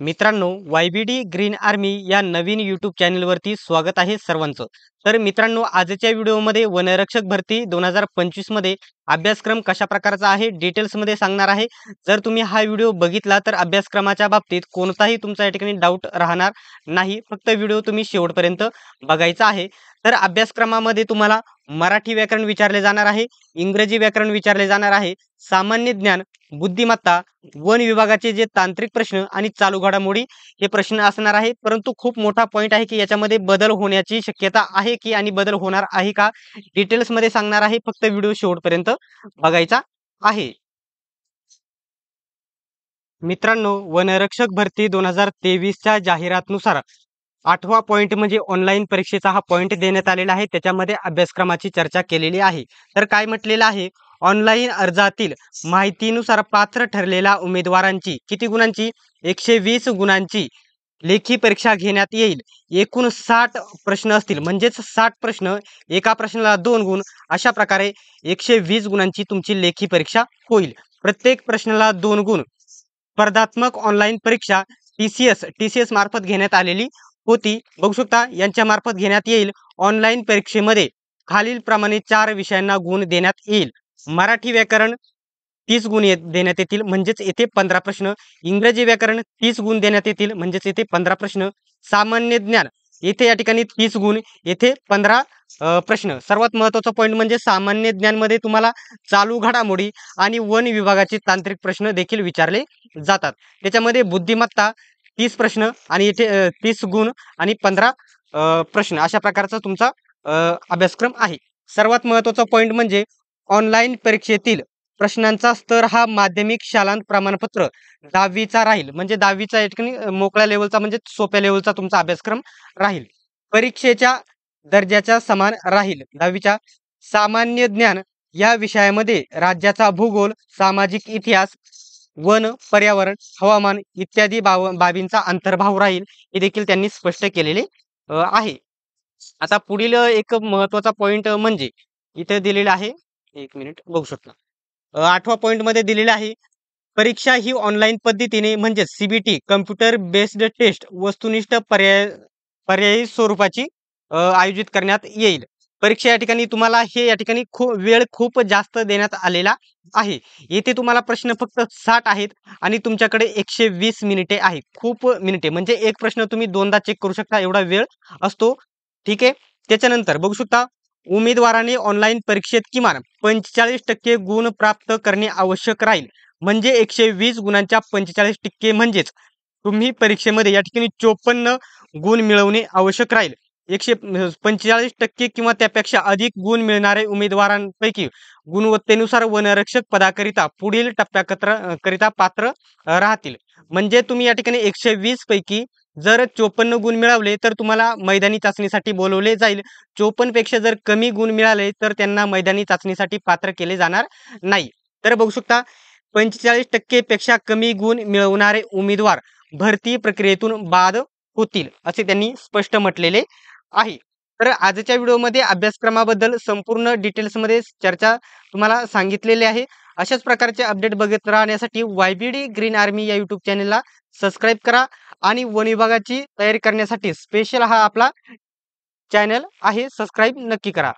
मित्रांनो, YBD green army या नवीन YouTube चॅनलवरती स्वागत आहे सर्वांचं. तर मित्रांनो, आजच्या व्हिडिओमध्ये वनरक्षक भरती 2025 मध्ये अभ्यासक्रम कशा प्रकारचा आहे डिटेल्समध्ये सांगणार आहे. जर तुम्ही हा व्हिडिओ बघितला तर अभ्यासक्रमाच्या बाबतीत कोणताही तुमचा या ठिकाणी डाऊट राहणार नाही. फक्त व्हिडिओ तुम्ही शेवटपर्यंत बघायचा आहे. तर अभ्यासक्रमामध्ये तुम्हाला मराठी व्याकरण विचारले जाणार आहे, इंग्रजी व्याकरण विचारले जाणार आहे, सामान्य ज्ञान, बुद्धिमत्ता, वन विभागाचे जे तांत्रिक प्रश्न आणि चालू घडामोडी हे प्रश्न असणार आहेत. परंतु खूप मोठा पॉइंट आहे की याच्यामध्ये बदल होण्याची शक्यता आहे की आणि बदल होणार आहे का डिटेल्समध्ये सांगणार आहे. फक्त व्हिडिओ शेवटपर्यंत बघायचा आहे. मित्रांनो, वनरक्षक भरती 2023च्या जाहिरातनुसार 8वा पॉइंट म्हणजे ऑनलाईन परीक्षेचा हा पॉइंट देण्यात आलेला आहे. त्याच्यामध्ये अभ्यासक्रमाची चर्चा केलेली आहे. तर काय म्हटलेलं आहे, ऑनलाईन अर्जातील माहितीनुसार पात्र ठरलेल्या उमेदवारांची किती गुणांची 120 गुणांची लेखी परीक्षा घेण्यात येईल. एकूण 60 प्रश्न असतील, म्हणजेच 60 प्रश्न, एका प्रश्नाला 2 गुण, अशा प्रकारे 120 गुणांची तुमची लेखी परीक्षा होईल. प्रत्येक प्रश्नाला 2 गुण. स्पर्धात्मक ऑनलाईन परीक्षा टीसीएस मार्फत घेण्यात आलेली होती. बघू शकता यांच्या मार्फत घेण्यात येईल. ऑनलाईन परीक्षेमध्ये खालील प्रमाणे 4 विषयांना गुण देण्यात येईल. मराठी व्याकरण 30 गुण देण्यात येतील, म्हणजेच येथे 15 प्रश्न. इंग्रजी व्याकरण 30 गुण देण्यात येतील, म्हणजेच येथे 15 प्रश्न. सामान्य ज्ञान येथे या ठिकाणी 30 गुण, येथे 15 प्रश्न. सर्वात महत्त्वाचा पॉईंट म्हणजे सामान्य ज्ञानमध्ये तुम्हाला चालू घडामोडी आणि वन विभागाचे तांत्रिक प्रश्न देखील विचारले जातात. त्याच्यामध्ये बुद्धिमत्ता 30 प्रश्न आणि येथे 30 गुण आणि 15 प्रश्न, अशा प्रकारचा तुमचा अभ्यासक्रम आहे. सर्वात महत्त्वाचा पॉईंट म्हणजे ऑनलाईन परीक्षेतील प्रश्नांचा स्तर हा माध्यमिक शालांत प्रमाणपत्र 10वीचा राहील. म्हणजे 10वीचा या ठिकाणी मोकळ्या लेवलचा, म्हणजे सोप्या लेवलचा तुमचा अभ्यासक्रम राहील. परीक्षेच्या दर्जाच्या समान राहील. 10वीच्या सामान्य ज्ञान या विषयामध्ये राज्याचा भूगोल, सामाजिक इतिहास, वन, पर्यावरण, हवामान इत्यादी बाबींचा अंतर्भाव राहील, हे देखील त्यांनी स्पष्ट केलेले आहे. आता पुढील एक महत्त्वाचा पॉईंट म्हणजे इथे दिलेला आहे, एक मिनिट बघू शकता. 8वा पॉईंट मध्ये दिलेला आहे, परीक्षा ही ऑनलाईन पद्धतीने म्हणजे सीबीटी कम्प्युटर बेस्ड टेस्ट वस्तुनिष्ठ पर्यायी स्वरूपाची आयोजित करण्यात येईल. परीक्षा या ठिकाणी तुम्हाला हे या ठिकाणी वेळ खूप जास्त देण्यात आलेला आहे. येथे तुम्हाला प्रश्न फक्त 60 आहेत आणि तुमच्याकडे 120 मिनिटे आहे. खूप मिनिटे, म्हणजे एक प्रश्न तुम्ही दोनदा चेक करू शकता, एवढा वेळ असतो. ठीक आहे. त्याच्यानंतर बघू शकता, उमेदवाराने ऑनलाईन परीक्षेत किमान 45% गुण प्राप्त करणे आवश्यक राहील. म्हणजे 120 गुणांच्या 45% म्हणजेच तुम्ही परीक्षेमध्ये या ठिकाणी 54 गुण मिळवणे आवश्यक राहील. 145% किंवा त्यापेक्षा अधिक गुण मिळणारे उमेदवारांपैकी गुणवत्तेनुसार वनरक्षक पदाकरिता पुढील टप्प्याकरिता पात्र राहतील. म्हणजे तुम्ही या ठिकाणी 120 पैकी जर 54 गुण मिळवले तर तुम्हाला मैदानी चाचणीसाठी बोलवले जाईल. 54 पेक्षा जर कमी गुण मिळाले तर त्यांना मैदानी चाचणीसाठी पात्र केले जाणार नाही. तर बघू शकता, 45% पेक्षा कमी गुण मिळवणारे उमेदवार भरती प्रक्रियेतून बाद होतील, असे त्यांनी स्पष्ट म्हटलेले आहे. तर आजच्या व्हिडिओमध्ये अभ्यासक्रमाबद्दल संपूर्ण डिटेल्समध्ये चर्चा तुम्हाला सांगितलेली आहे. अशाच प्रकारचे अपडेट बघत राहण्यासाठी YBD ग्रीन आर्मी या यूट्यूब चॅनलला सबस्क्राईब करा आणि वन विभागाची तयारी करण्यासाठी स्पेशल हा आपला चॅनल आहे, सबस्क्राईब नक्की करा.